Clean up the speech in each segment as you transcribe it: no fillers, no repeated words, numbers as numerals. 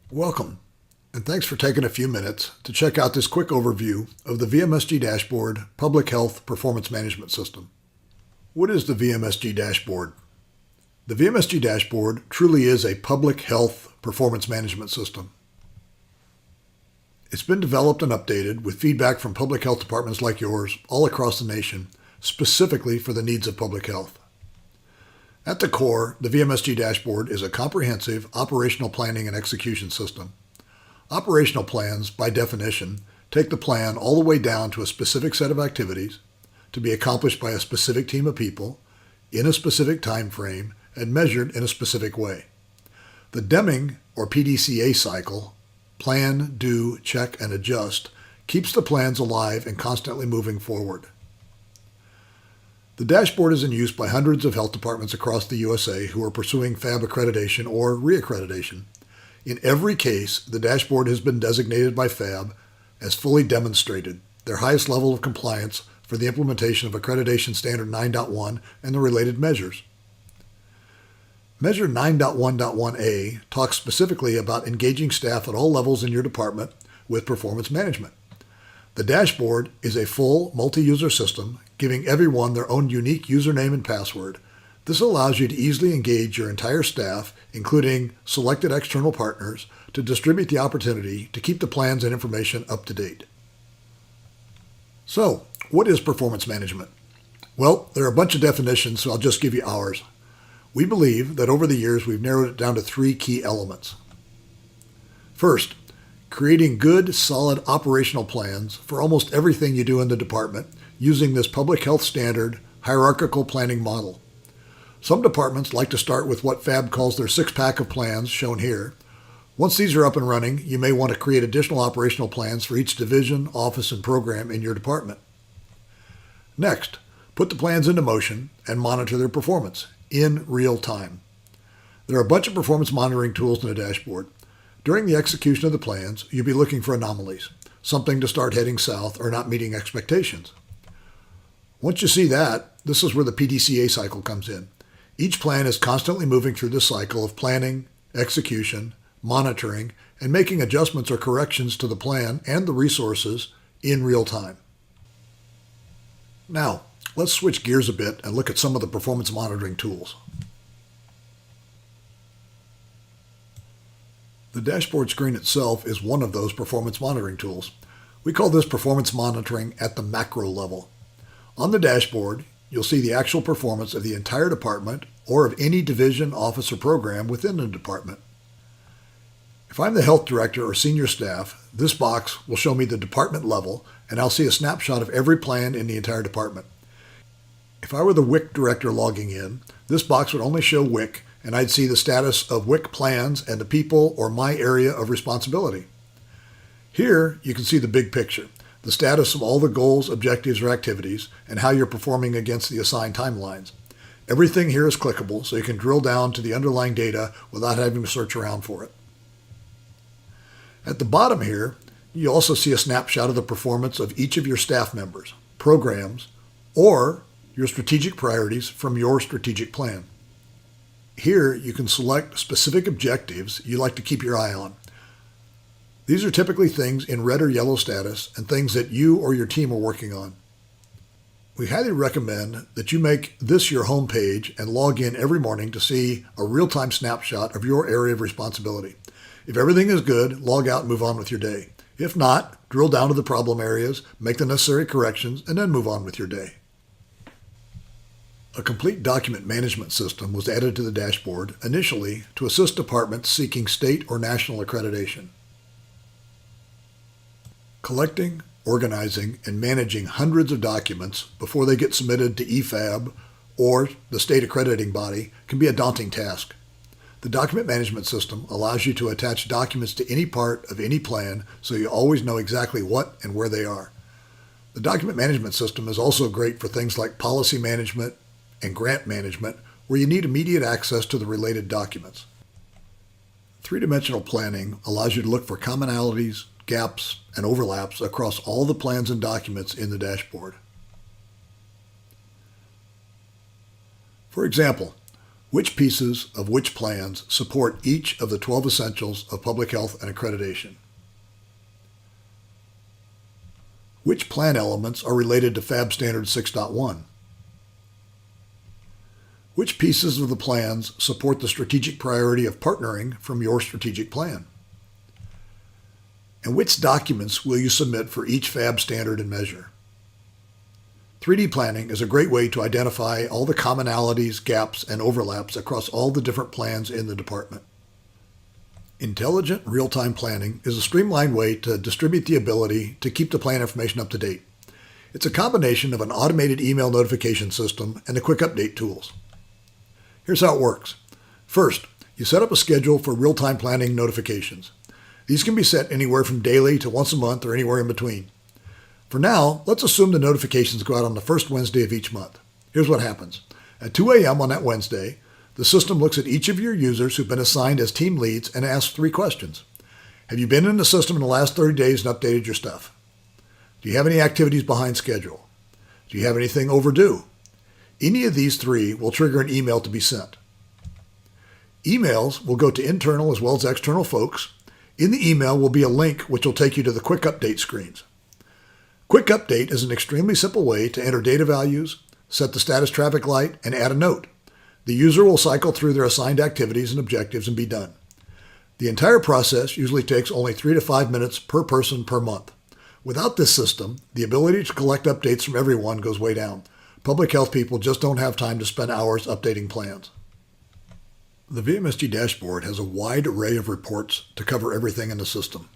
Welcome, and thanks for taking a few minutes to check out this quick overview of the VMSG Dashboard Public Health Performance Management System. What is the VMSG Dashboard? The VMSG Dashboard truly is a public health performance management system. It's been developed and updated with feedback from public health departments like yours all across the nation, specifically for the needs of public health. At the core, the VMSG Dashboard is a comprehensive operational planning and execution system. Operational plans, by definition, take the plan all the way down to a specific set of activities to be accomplished by a specific team of people in a specific time frame and measured in a specific way. The Deming or PDCA cycle, plan, do, check, and adjust, keeps the plans alive and constantly moving forward. The dashboard is in use by hundreds of health departments across the USA who are pursuing PHAB accreditation or Re-Accreditation. In every case, the dashboard has been designated by PHAB as fully demonstrated, their highest level of compliance for the implementation of Accreditation Standard 9.1 and the related measures. Measure 9.1.1a talks specifically about engaging staff at all levels in your department with performance management. The dashboard is a full multi-user system giving everyone their own unique username and password. This allows you to easily engage your entire staff, including selected external partners, to distribute the opportunity to keep the plans and information up to date. So, what is performance management? Well, there are a bunch of definitions, so I'll just give you ours. We believe that over the years we've narrowed it down to three key elements. First, creating good, solid operational plans for almost everything you do in the department using this public health standard hierarchical planning model. Some departments like to start with what PHAB calls their six-pack of plans, shown here. Once these are up and running, you may want to create additional operational plans for each division, office, and program in your department. Next, put the plans into motion and monitor their performance in real time. There are a bunch of performance monitoring tools in the dashboard. During the execution of the plans, you'll be looking for anomalies, something to start heading south or not meeting expectations. Once you see that, this is where the PDCA cycle comes in. Each plan is constantly moving through this cycle of planning, execution, monitoring, and making adjustments or corrections to the plan and the resources in real time. Now, let's switch gears a bit and look at some of the performance monitoring tools. The dashboard screen itself is one of those performance monitoring tools. We call this performance monitoring at the macro level. On the dashboard, you'll see the actual performance of the entire department or of any division, office, or program within the department. If I'm the health director or senior staff, this box will show me the department level, and I'll see a snapshot of every plan in the entire department. If I were the WIC director logging in, this box would only show WIC, and I'd see the status of WIC plans and the people or my area of responsibility. Here, you can see the big picture, the status of all the goals, objectives, or activities, and how you're performing against the assigned timelines. Everything here is clickable, so you can drill down to the underlying data without having to search around for it. At the bottom here, you also see a snapshot of the performance of each of your staff members, programs, or your strategic priorities from your strategic plan. Here, you can select specific objectives you'd like to keep your eye on. These are typically things in red or yellow status and things that you or your team are working on. We highly recommend that you make this your home page and log in every morning to see a real-time snapshot of your area of responsibility. If everything is good, log out and move on with your day. If not, drill down to the problem areas, make the necessary corrections, and then move on with your day. A complete document management system was added to the dashboard initially to assist departments seeking state or national accreditation. Collecting, organizing, and managing hundreds of documents before they get submitted to EFAB or the state accrediting body can be a daunting task. The document management system allows you to attach documents to any part of any plan so you always know exactly what and where they are. The document management system is also great for things like policy management and grant management, where you need immediate access to the related documents. Three-dimensional planning allows you to look for commonalities, gaps, and overlaps across all the plans and documents in the dashboard. For example, Which pieces of which plans support each of the 12 essentials of public health and accreditation? Which plan elements are related to PHAB Standard 6.1? Which pieces of the plans support the strategic priority of partnering from your strategic plan? And which documents will you submit for each PHAB standard and measure? 3D planning is a great way to identify all the commonalities, gaps, and overlaps across all the different plans in the department. Intelligent real-time planning is a streamlined way to distribute the ability to keep the plan information up to date. It's a combination of an automated email notification system and the quick update tools. Here's how it works. First, you set up a schedule for real-time planning notifications. These can be set anywhere from daily to once a month or anywhere in between. For now, let's assume the notifications go out on the first Wednesday of each month. Here's what happens. At 2 a.m. on that Wednesday, the system looks at each of your users who've been assigned as team leads and asks 3 questions. Have you been in the system in the last 30 days and updated your stuff? Do you have any activities behind schedule? Do you have anything overdue? Any of these 3 will trigger an email to be sent. Emails will go to internal as well as external folks. In the email will be a link which will take you to the quick update screens. Quick Update is an extremely simple way to enter data values, set the status traffic light, and add a note. The user will cycle through their assigned activities and objectives and be done. The entire process usually takes only 3 to 5 minutes per person per month. Without this system, the ability to collect updates from everyone goes way down. Public health people just don't have time to spend hours updating plans. The VMSG dashboard has a wide array of reports to cover everything in the system.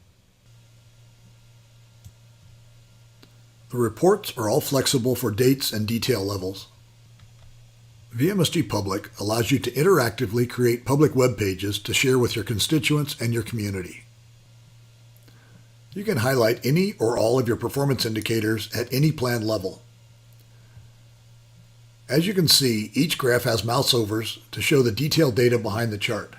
The reports are all flexible for dates and detail levels. VMSG Public allows you to interactively create public web pages to share with your constituents and your community. You can highlight any or all of your performance indicators at any plan level. As you can see, each graph has mouse overs to show the detailed data behind the chart.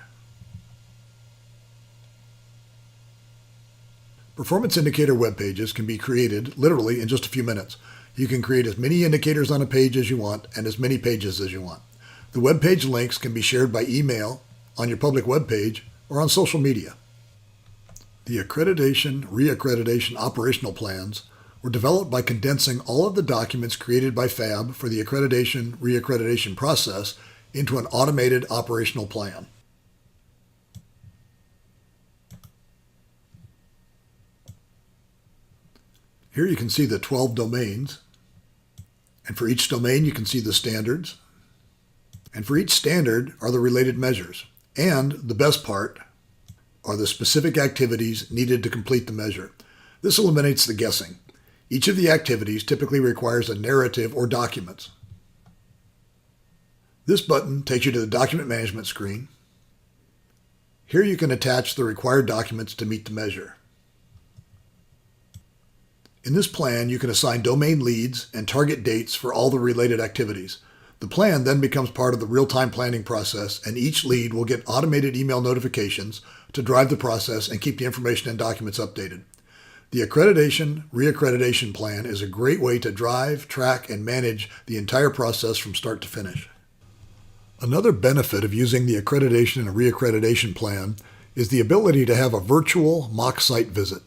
Performance indicator web pages can be created literally in just a few minutes. You can create as many indicators on a page as you want and as many pages as you want. The web page links can be shared by email, on your public web page, or on social media. The accreditation, re-accreditation operational plans were developed by condensing all of the documents created by PHAB for the accreditation, re-accreditation process into an automated operational plan. Here you can see the 12 domains, and for each domain you can see the standards, and for each standard are the related measures, and the best part are the specific activities needed to complete the measure. This eliminates the guessing. Each of the activities typically requires a narrative or documents. This button takes you to the document management screen. Here you can attach the required documents to meet the measure. In this plan, you can assign domain leads and target dates for all the related activities. The plan then becomes part of the real-time planning process, and each lead will get automated email notifications to drive the process and keep the information and documents updated. The accreditation, re-accreditation plan is a great way to drive, track, and manage the entire process from start to finish. Another benefit of using the accreditation and re-accreditation plan is the ability to have a virtual mock site visit.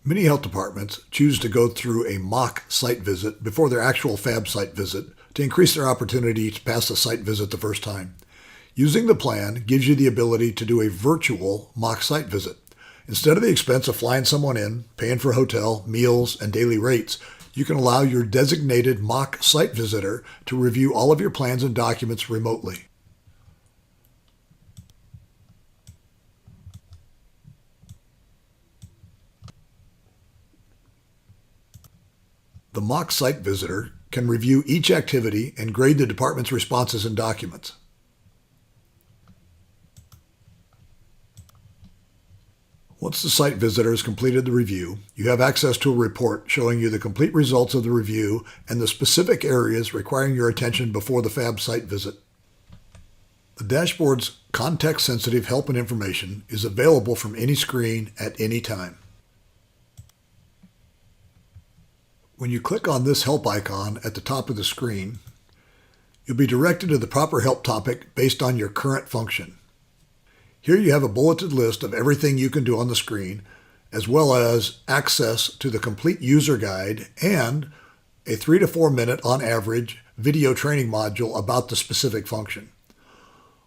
Many health departments choose to go through a mock site visit before their actual PHAB site visit to increase their opportunity to pass the site visit the first time. Using the plan gives you the ability to do a virtual mock site visit. Instead of the expense of flying someone in, paying for hotel, meals, and daily rates, you can allow your designated mock site visitor to review all of your plans and documents remotely. The mock site visitor can review each activity and grade the department's responses and documents. Once the site visitor has completed the review, you have access to a report showing you the complete results of the review and the specific areas requiring your attention before the PHAB site visit. The dashboard's context-sensitive help and information is available from any screen at any time. When you click on this help icon at the top of the screen, you'll be directed to the proper help topic based on your current function. Here you have a bulleted list of everything you can do on the screen, as well as access to the complete user guide and a 3 to 4 minute, on average, video training module about the specific function.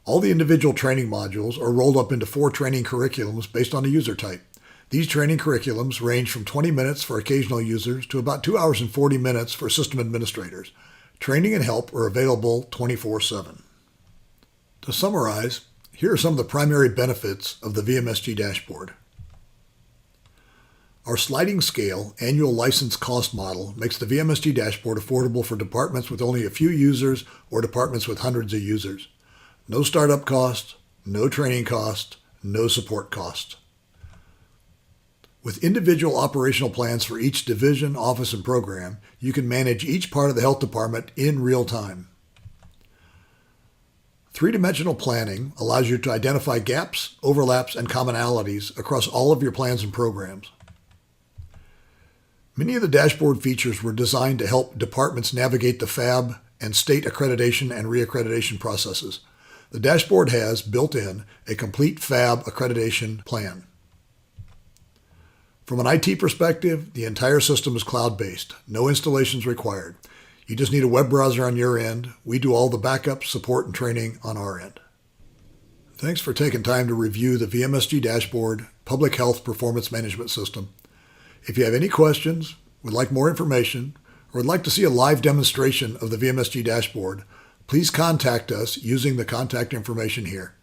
All the individual training modules are rolled up into 4 training curriculums based on a user type. These training curriculums range from 20 minutes for occasional users to about 2 hours and 40 minutes for system administrators. Training and help are available 24/7. To summarize, here are some of the primary benefits of the VMSG dashboard. Our sliding scale annual license cost model makes the VMSG dashboard affordable for departments with only a few users or departments with hundreds of users. No startup cost, no training cost, no support cost. With individual operational plans for each division, office, and program, you can manage each part of the health department in real time. Three-dimensional planning allows you to identify gaps, overlaps, and commonalities across all of your plans and programs. Many of the dashboard features were designed to help departments navigate the PHAB and state accreditation and re-accreditation processes. The dashboard has, built in, a complete PHAB accreditation plan. From an IT perspective, the entire system is cloud-based. No installations required. You just need a web browser on your end. We do all the backup, support, and training on our end. Thanks for taking time to review the VMSG Dashboard Public Health Performance Management System. If you have any questions, would like more information, or would like to see a live demonstration of the VMSG Dashboard, please contact us using the contact information here.